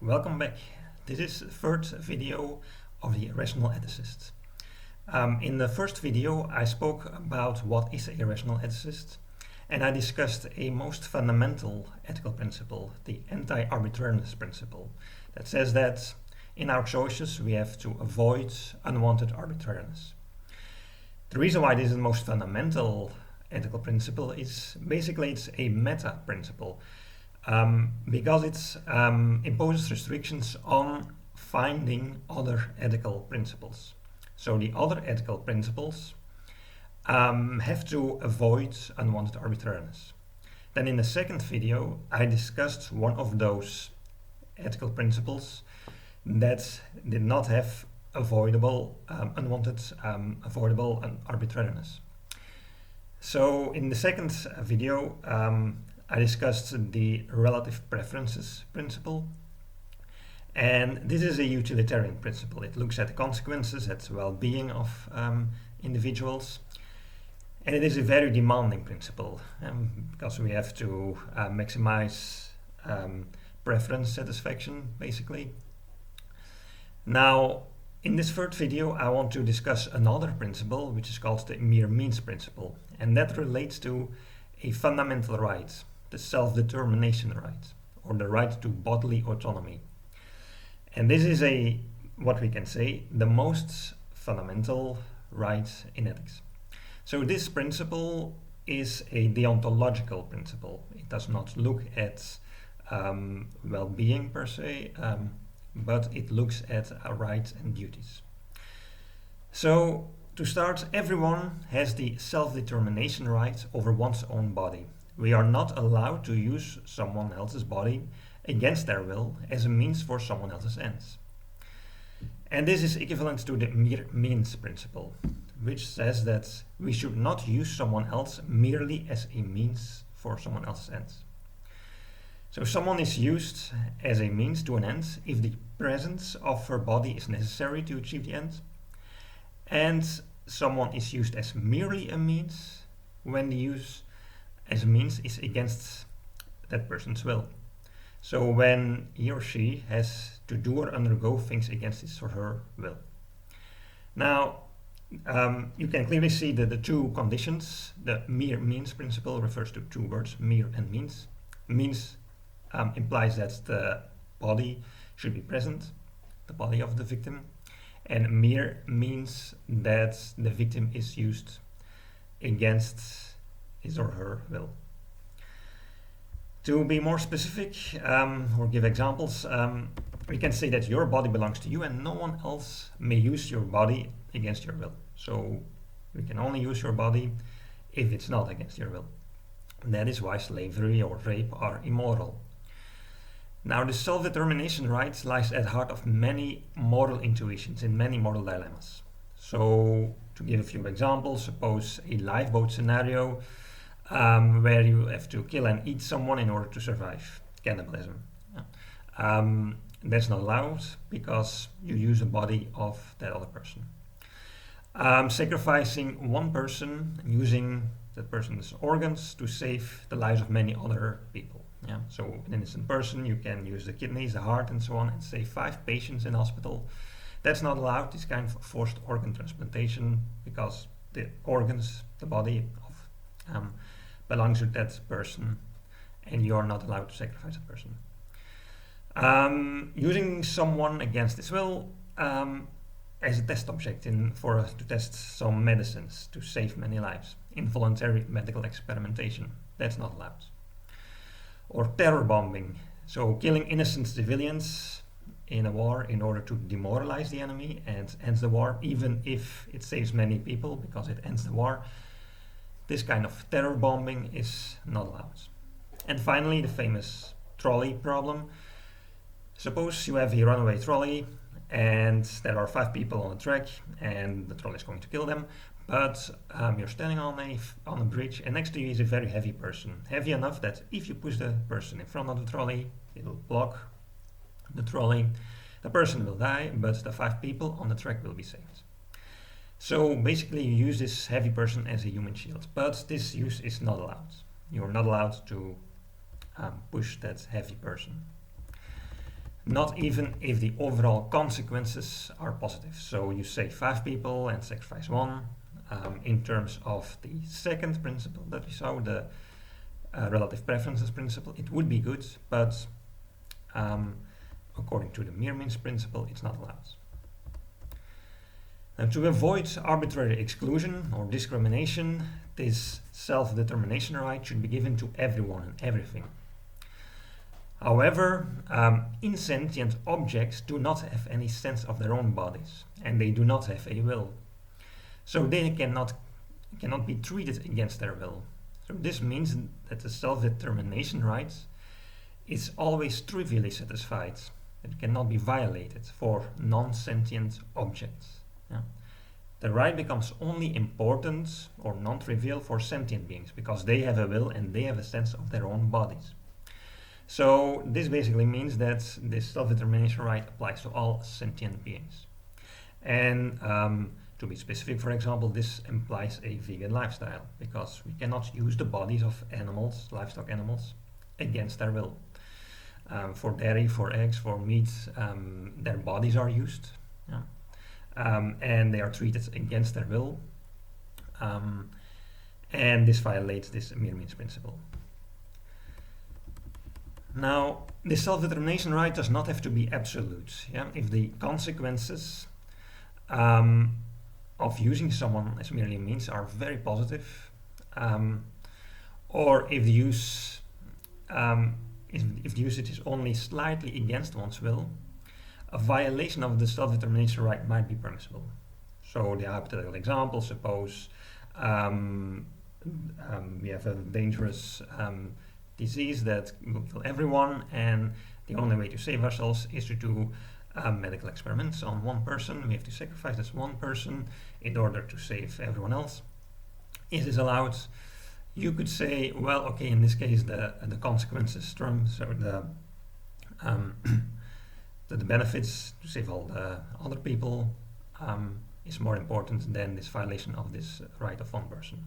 Welcome back. This is the third video of the irrational ethicist. In the first video I spoke about what is a rational ethicist, and I discussed a most fundamental ethical principle, the anti-arbitrariness principle, that says that in our choices we have to avoid unwanted arbitrariness. The reason why this is the most fundamental ethical principle is basically it's a meta principle. Because it imposes restrictions on finding other ethical principles. So the other ethical principles have to avoid unwanted arbitrariness. Then in the second video I discussed one of those ethical principles that did not have avoidable arbitrariness. So in the second video I discussed the relative preferences principle, and this is a utilitarian principle. It looks at the consequences, at the well-being of individuals, and it is a very demanding principle because we have to maximize preference satisfaction, basically. Now, in this third video I want to discuss another principle which is called the mere means principle, and that relates to a fundamental right, the self-determination right, or the right to bodily autonomy. And this is what we can say, the most fundamental right in ethics. So this principle is a deontological principle. It does not look at well-being per se, but it looks at our rights and duties. So to start, everyone has the self-determination right over one's own body. We are not allowed to use someone else's body against their will as a means for someone else's ends. And this is equivalent to the mere means principle, which says that we should not use someone else merely as a means for someone else's ends. So someone is used as a means to an end if the presence of her body is necessary to achieve the end, and someone is used as merely a means when the use as a means is against that person's will. So when he or she has to do or undergo things against his or her will. Now, you can clearly see that the two conditions. The mere means principle refers to two words, mere and means. Means implies that the body should be present, the body of the victim, and mere means that the victim is used against his or her will. To be more specific, or give examples, we can say that your body belongs to you and no one else may use your body against your will. So we can only use your body if it's not against your will. That is why slavery or rape are immoral. Now, the self-determination right lies at the heart of many moral intuitions, in many moral dilemmas. So, to give a few examples, suppose a lifeboat scenario where you have to kill and eat someone in order to survive, cannibalism. That's not allowed because you use the body of that other person. Sacrificing one person, using that person's organs to save the lives of many other people. So an innocent person, you can use the kidneys, the heart and so on and save 5 patients in hospital. That's not allowed, this kind of forced organ transplantation, because the organs, the body of belongs to that person and you're not allowed to sacrifice a person. Using someone against his will as a test object to test some medicines to save many lives. Involuntary medical experimentation, that's not allowed. Or terror bombing, so killing innocent civilians in a war in order to demoralize the enemy and ends the war, even if it saves many people because it ends the war. This kind of terror bombing is not allowed. And finally, the famous trolley problem. Suppose you have a runaway trolley and there are 5 people on the track and the trolley is going to kill them, but you're standing on a bridge and next to you is a very heavy person. Heavy enough that if you push the person in front of the trolley, it will block the trolley. The person will die, but the 5 people on the track will be saved. So basically you use this heavy person as a human shield, but this use is not allowed. You're not allowed to push that heavy person. not even if the overall consequences are positive. So you save 5 people and sacrifice 1. In terms of the second principle that we saw, the relative preferences principle, it would be good, but according to the mere means principle, it's not allowed. And to avoid arbitrary exclusion or discrimination, this self-determination right should be given to everyone and everything. However, insentient objects do not have any sense of their own bodies, and they do not have a will. So they cannot be treated against their will. So this means that the self-determination right is always trivially satisfied. It cannot be violated for non-sentient objects. Yeah. The right becomes only important or non-trivial for sentient beings because they have a will and they have a sense of their own bodies. So this basically means that this self-determination right applies to all sentient beings. And to be specific, for example, this implies a vegan lifestyle because we cannot use the bodies of animals, livestock animals, against their will. For dairy, for eggs, for meat, their bodies are used, yeah. And they are treated against their will, and this violates this mere means principle. Now, the self-determination right does not have to be absolute. Yeah? If the consequences of using someone as merely means are very positive, or if the use if the usage is only slightly against one's will, a violation of the self-determination right might be permissible. So the hypothetical example, suppose we have a dangerous disease that will kill everyone, and the only way to save ourselves is to do medical experiments on one person. We have to sacrifice this one person in order to save everyone else. Is this allowed? You could say, well, okay, in this case the consequences strong, so the benefits to save all the other people is more important than this violation of this right of one person.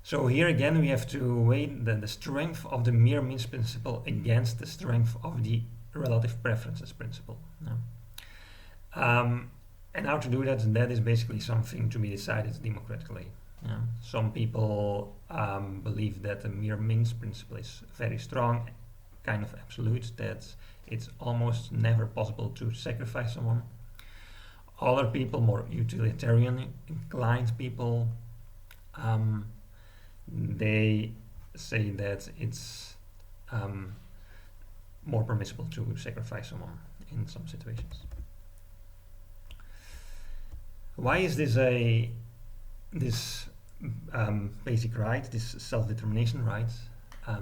So here again we have to weigh the strength of the mere means principle against the strength of the relative preferences principle. And how to do that, that is basically something to be decided democratically. Yeah. Some people believe that the mere means principle is very strong, kind of absolute, that it's almost never possible to sacrifice someone. Other people, more utilitarian inclined people, they say that it's more permissible to sacrifice someone in some situations. Why is this basic right, this self-determination right,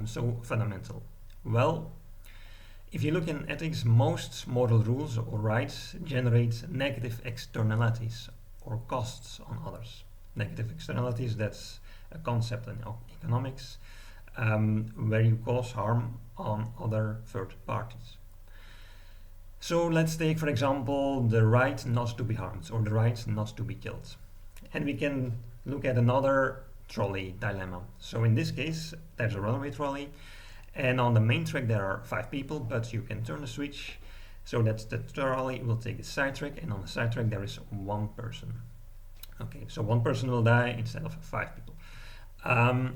so fundamental? Well, if you look in ethics, most moral rules or rights generate negative externalities or costs on others. Negative externalities, that's a concept in economics where you cause harm on other third parties. So let's take, for example, the right not to be harmed or the right not to be killed. And we can look at another trolley dilemma. So in this case, there's a runaway trolley, and on the main track there are 5 people, but you can turn the switch so that the trolley will take the side track, and on the side track there is 1 person. Okay, so 1 person will die instead of 5 people.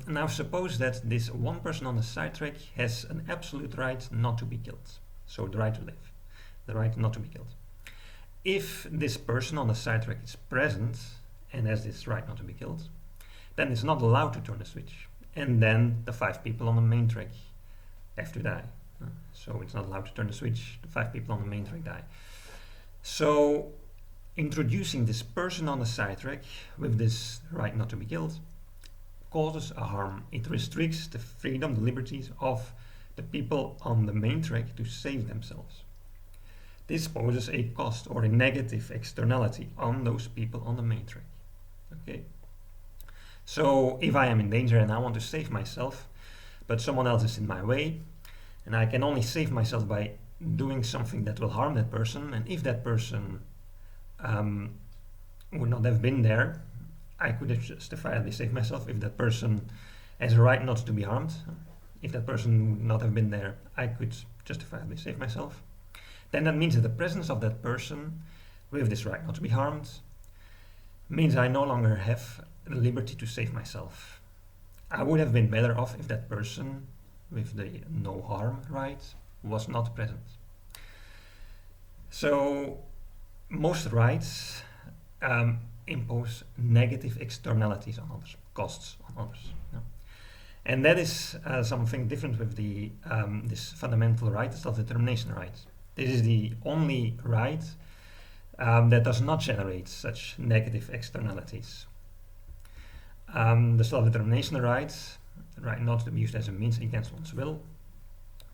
Now suppose that this 1 person on the side track has an absolute right not to be killed. So the right to live, the right not to be killed. If this person on the side track is present and has this right not to be killed, then it's not allowed to turn the switch. And then the 5 people on the main track have to die. So it's not allowed to turn the switch, the 5 people on the main track die. So introducing this person on the side track with this right not to be killed causes a harm. It restricts the freedom, the liberties of the people on the main track to save themselves. This poses a cost or a negative externality on those people on the main track. Okay. So if I am in danger and I want to save myself, but someone else is in my way, and I can only save myself by doing something that will harm that person, and if that person would not have been there, I could have justifiably saved myself. If that person has a right not to be harmed, if that person would not have been there, I could justifiably save myself. then that means that the presence of that person with this right not to be harmed means I no longer have the liberty to save myself. I would have been better off if that person with the no harm right was not present. So most rights impose negative externalities on others, costs on others. Yeah. And that is something different with the this fundamental right, the self-determination right. This is the only right that does not generate such negative externalities. The self-determination right, the right not to be used as a means against one's will,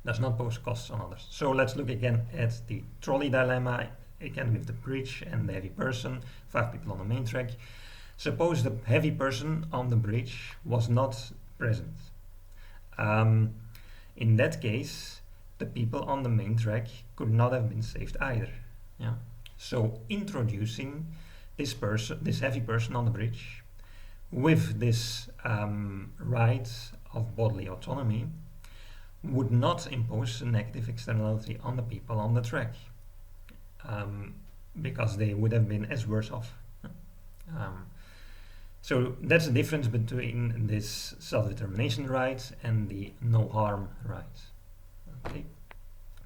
does not pose costs on others. So let's look again at the trolley dilemma, again with the bridge and the heavy person, 5 people on the main track. Suppose the heavy person on the bridge was not present. In that case, the people on the main track could not have been saved either. Yeah. So introducing this person, this heavy person on the bridge, with this right of bodily autonomy, would not impose a negative externality on the people on the track, because they would have been as worse off. So that's the difference between this self-determination right and the no harm right. Okay.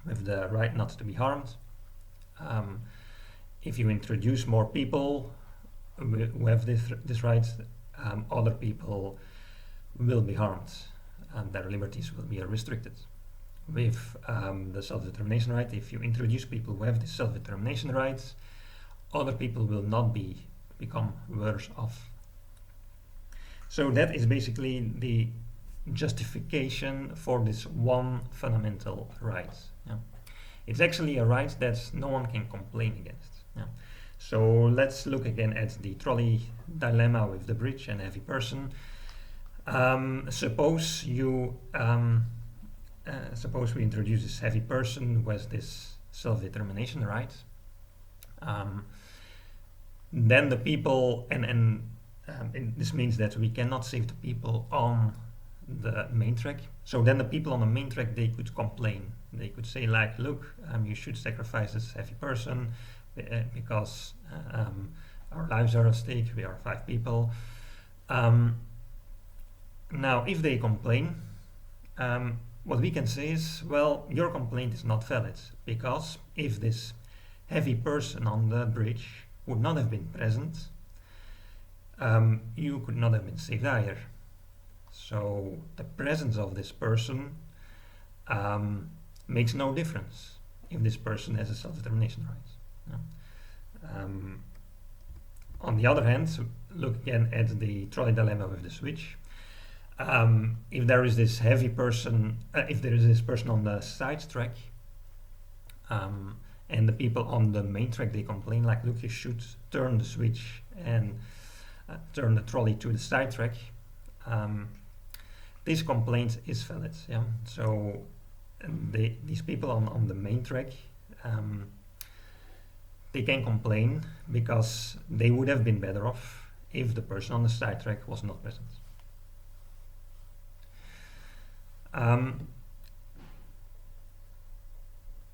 With the right not to be harmed, if you introduce more people who have this right, other people will be harmed and their liberties will be restricted. With the self-determination right, if you introduce people who have this self-determination right, other people will not become worse off. So that is basically the justification for this one fundamental right. Yeah. It's actually a right that no one can complain against. Yeah. So let's look again at the trolley dilemma with the bridge and heavy person. Suppose we introduce this heavy person who has this self-determination right. Then the people, and this means that we cannot save the people on the main track. So then the people on the main track, they could complain. They could say like, look, you should sacrifice this heavy person because our lives are at stake, we are 5 people. Now, if they complain, what we can say is, well, your complaint is not valid, because if this heavy person on the bridge would not have been present, you could not have been saved either. So the presence of this person makes no difference if this person has a self-determination right. Yeah. On the other hand, look again at the trolley dilemma with the switch. If there is this heavy person, if there is this person on the side track, and the people on the main track, they complain like, look, you should turn the switch and turn the trolley to the side track. This complaint is valid. Yeah. So these people on the main track, they can complain because they would have been better off if the person on the side track was not present.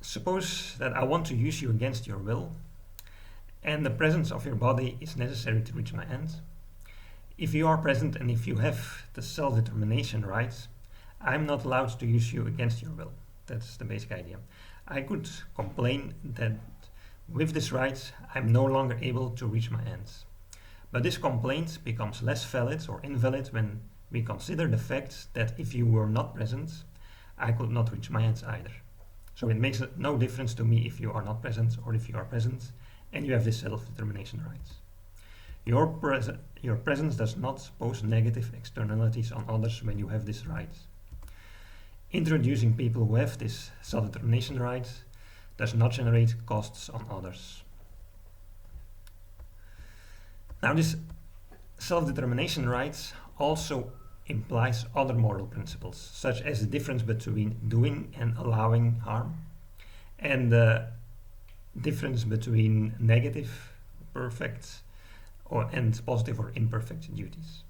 Suppose that I want to use you against your will, and the presence of your body is necessary to reach my end. If you are present and if you have the self-determination right, I'm not allowed to use you against your will. That's the basic idea. I could complain that with this right, I'm no longer able to reach my ends. But this complaint becomes less valid or invalid when we consider the fact that if you were not present, I could not reach my ends either. So it makes no difference to me if you are not present or if you are present and you have this self-determination rights. Your presence does not pose negative externalities on others when you have this right. Introducing people who have this self-determination right does not generate costs on others. Now, this self-determination right also implies other moral principles, such as the difference between doing and allowing harm, and the difference between negative, perfect, and positive or imperfect duties.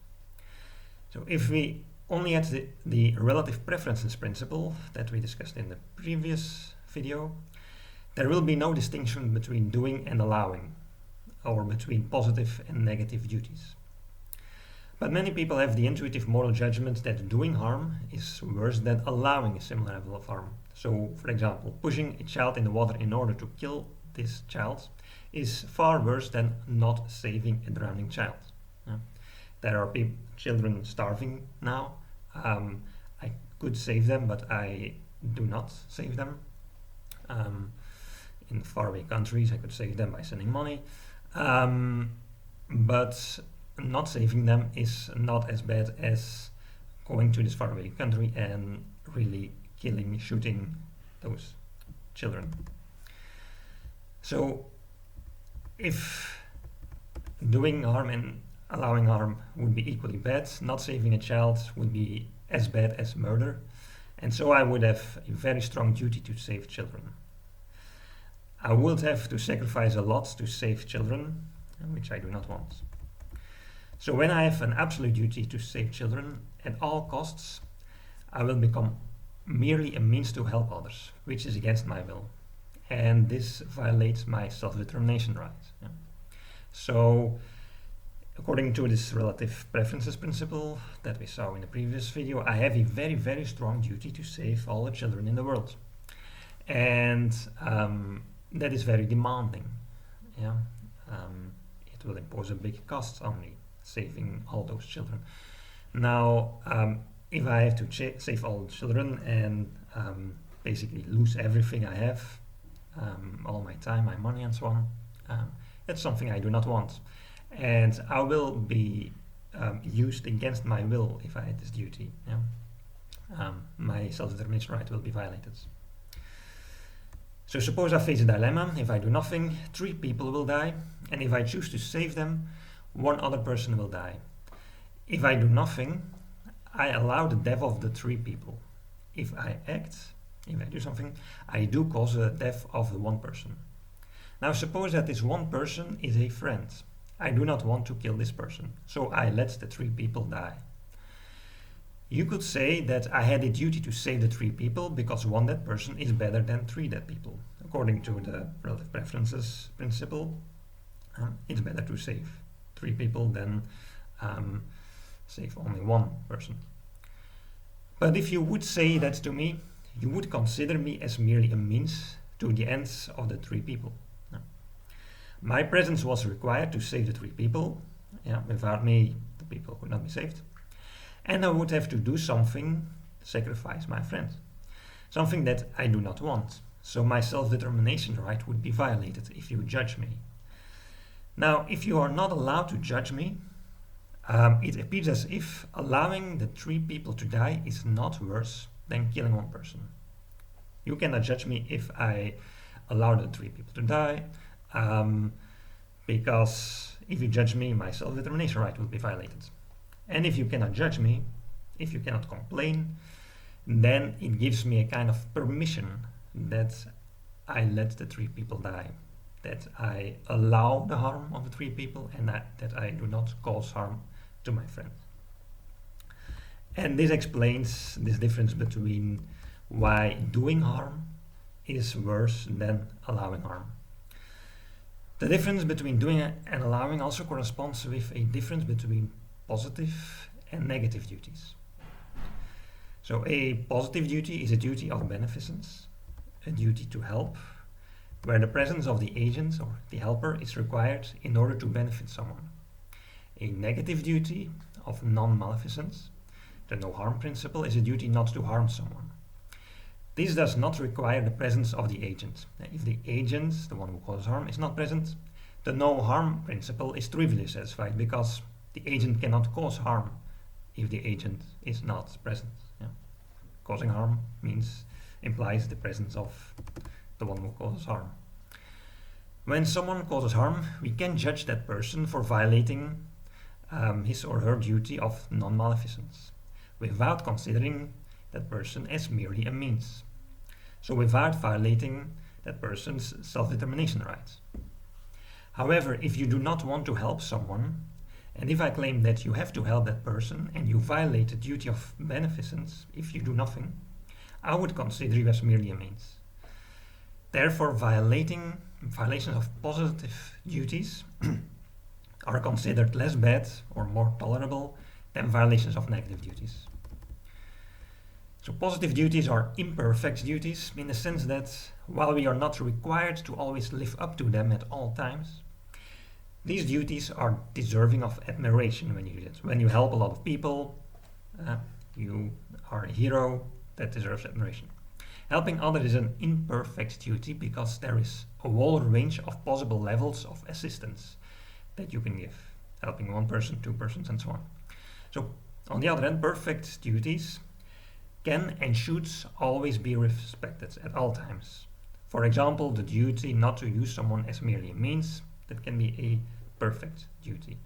So if we only had the relative preferences principle that we discussed in the previous video, There will be no distinction between doing and allowing, or between positive and negative duties. But many people have the intuitive moral judgment that doing harm is worse than allowing a similar level of harm. So, for example, pushing a child in the water in order to kill this child is far worse than not saving a drowning child. There are children starving now. I could save them, but I do not save them. In faraway countries, I could save them by sending money. But not saving them is not as bad as going to this faraway country and really shooting those children. So if doing harm and allowing harm would be equally bad, not saving a child would be as bad as murder, and so I would have a very strong duty to save children. I would have to sacrifice a lot to save children, which I do not want. So when I have an absolute duty to save children at all costs, I will become merely a means to help others, which is against my will. And this violates my self-determination rights. So, according to this relative preferences principle that we saw in the previous video, I have a very, very strong duty to save all the children in the world. And that is very demanding. It will impose a big cost on me, saving all those children. Now, if I have to save all the children and basically lose everything I have, all my time, my money and so on, that's something I do not want. And I will be used against my will if I had this duty. My self-determination right will be violated. So suppose I face a dilemma. If I do nothing, 3 people will die, and if I choose to save them, 1 other person will die. If I do nothing, I allow the death of the 3 people. If I do something, I do cause the death of the 1 person. Now suppose that this 1 person is a friend. I do not want to kill this person, so I let the 3 people die. You could say that I had a duty to save the 3 people because 1 dead person is better than 3 dead people. According to the relative preferences principle, it's better to save 3 people than save only 1 person. But if you would say that to me, you would consider me as merely a means to the ends of the 3 people. My presence was required to save the 3 people. Without me, the people could not be saved. And I would have to do something, sacrifice my friend. Something that I do not want. So my self-determination right would be violated if you judge me. Now, if you are not allowed to judge me, it appears as if allowing the 3 people to die is not worse than killing 1 person. You cannot judge me if I allow the 3 people to die, because if you judge me, my self-determination right will be violated. And if you cannot judge me, if you cannot complain, then it gives me a kind of permission that I let the 3 people die, that I allow the harm of the 3 people, and that I do not cause harm to my friend. And this explains this difference between why doing harm is worse than allowing harm. The difference between doing and allowing also corresponds with a difference between positive and negative duties. So a positive duty is a duty of beneficence, a duty to help, where the presence of the agent or the helper is required in order to benefit someone. A negative duty of non-maleficence, the no harm principle, is a duty not to harm someone. This does not require the presence of the agent. If the agent, the one who causes harm, is not present, the no harm principle is trivially satisfied because the agent cannot cause harm if the agent is not present. Causing harm implies the presence of the one who causes harm. When someone causes harm, we can judge that person for violating his or her duty of non-maleficence, without considering that person as merely a means. So without violating that person's self-determination rights. However, if you do not want to help someone, and if I claim that you have to help that person and you violate the duty of beneficence if you do nothing, I would consider you as merely a means. Therefore, violations of positive duties are considered less bad or more tolerable than violations of negative duties. So positive duties are imperfect duties in the sense that while we are not required to always live up to them at all times, these duties are deserving of admiration when you do it. When you help a lot of people, you are a hero that deserves admiration. Helping others is an imperfect duty because there is a whole range of possible levels of assistance that you can give. Helping one person, two persons, and so on. So, on the other hand, perfect duties can and should always be respected at all times. For example, the duty not to use someone as merely a means, that can be a perfect duty.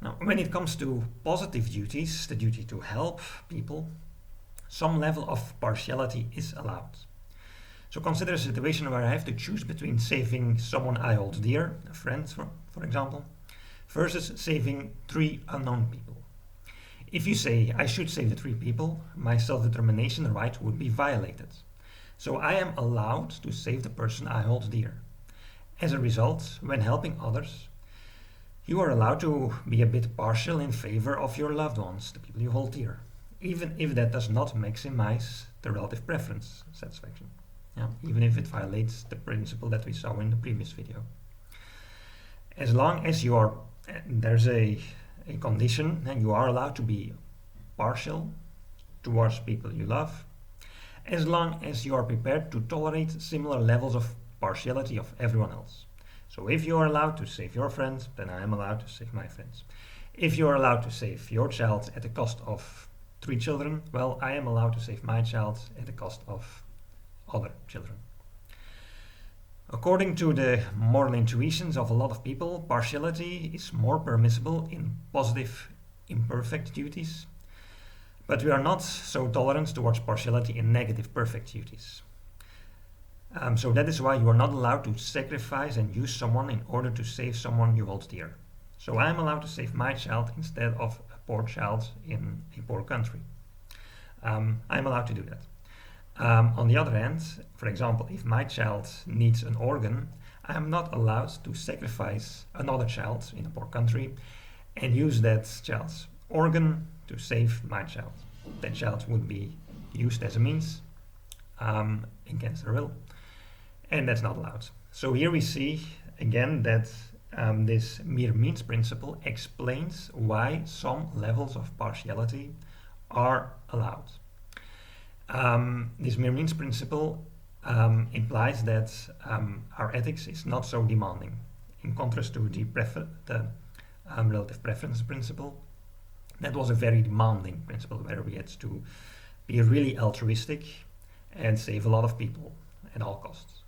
Now, when it comes to positive duties, the duty to help people, some level of partiality is allowed. So consider a situation where I have to choose between saving someone I hold dear, a friend for example, versus saving 3 unknown people. If you say I should save the 3 people, my self-determination right would be violated. So I am allowed to save the person I hold dear. As a result, when helping others, you are allowed to be a bit partial in favor of your loved ones, the people you hold dear, even if that does not maximize the relative preference satisfaction. Even if it violates the principle that we saw in the previous video. As long as you are, there's a condition, and you are allowed to be partial towards people you love, as long as you are prepared to tolerate similar levels of partiality of everyone else. So if you are allowed to save your friends, then I am allowed to save my friends. If you are allowed to save your child at the cost of 3 children, well, I am allowed to save my child at the cost of other children. According to the moral intuitions of a lot of people, partiality is more permissible in positive, imperfect duties, but we are not so tolerant towards partiality in negative, perfect duties. So that is why you are not allowed to sacrifice and use someone in order to save someone you hold dear. So I am allowed to save my child instead of a poor child in a poor country. I am allowed to do that. On the other hand, for example, if my child needs an organ, I am not allowed to sacrifice another child in a poor country and use that child's organ to save my child. That child would be used as a means against their will, and that's not allowed. So here we see again that this mere means principle explains why some levels of partiality are allowed. This mere means principle implies that our ethics is not so demanding, in contrast to the relative preference principle. That was a very demanding principle where we had to be really altruistic and save a lot of people at all costs.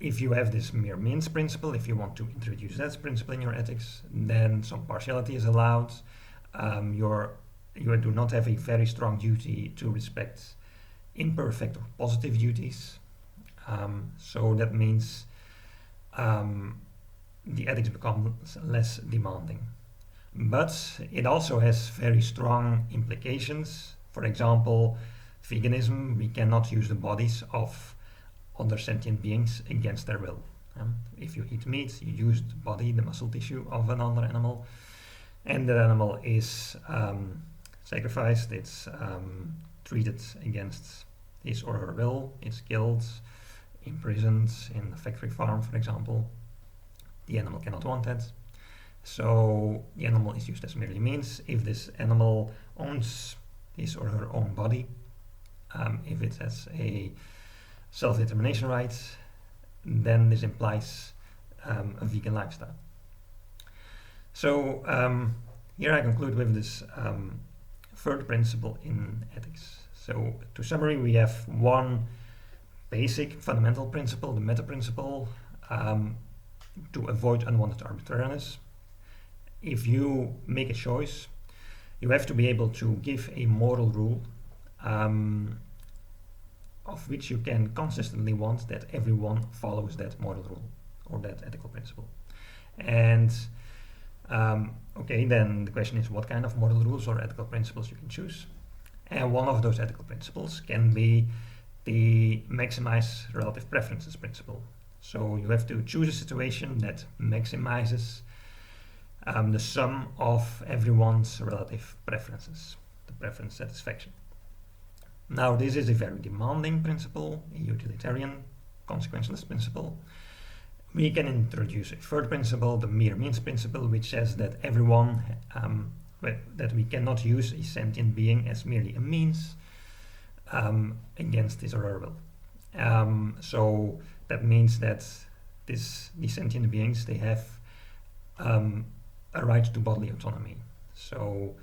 If you have this mere means principle, if you want to introduce that principle in your ethics, then some partiality is allowed. You do not have a very strong duty to respect imperfect or positive duties. So that means the ethics becomes less demanding. But it also has very strong implications. For example, veganism, we cannot use the bodies of other sentient beings against their will. If you eat meat, you use the body, the muscle tissue of another animal, and that animal is sacrificed, it's treated against his or her will, it's killed, imprisoned in a factory farm, for example. The animal cannot want that. So the animal is used as merely means. If this animal owns his or her own body, if it has a self-determination right, then this implies a vegan lifestyle. So here I conclude with this third principle in ethics. So to summary, we have one basic fundamental principle, the meta principle, to avoid unwanted arbitrariness. If you make a choice, you have to be able to give a moral rule of which you can consistently want that everyone follows that moral rule or that ethical principle. And okay, then the question is what kind of moral rules or ethical principles you can choose. And one of those ethical principles can be the maximize relative preferences principle. So you have to choose a situation that maximizes the sum of everyone's relative preferences, the preference satisfaction. Now, this is a very demanding principle, a utilitarian consequentialist principle. We can introduce a third principle, the mere means principle, which says that everyone, that we cannot use a sentient being as merely a means against his or her will. So that means that these sentient beings, they have a right to bodily autonomy. So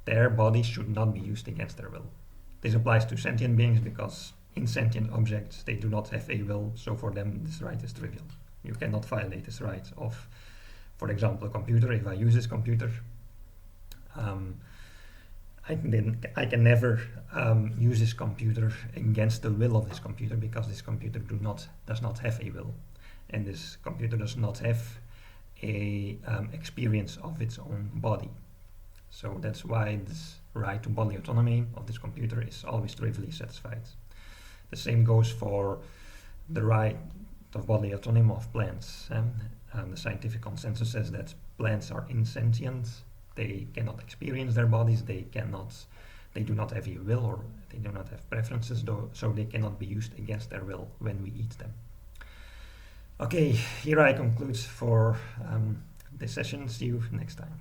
their bodies should not be used against their will. This applies to sentient beings because insentient objects, they do not have a will, so for them this right is trivial. You cannot violate this right of, for example, a computer. If I use this computer, I can never use this computer against the will of this computer, because this computer does not have a will, and this computer does not have a experience of its own body. So that's why this right to bodily autonomy of this computer is always trivially satisfied. The same goes for the right of bodily autonomy of plants. The scientific consensus says that plants are insentient. They cannot experience their bodies. They do not have a will, or they do not have preferences, so they cannot be used against their will when we eat them. Okay, here I conclude for this session. See you next time.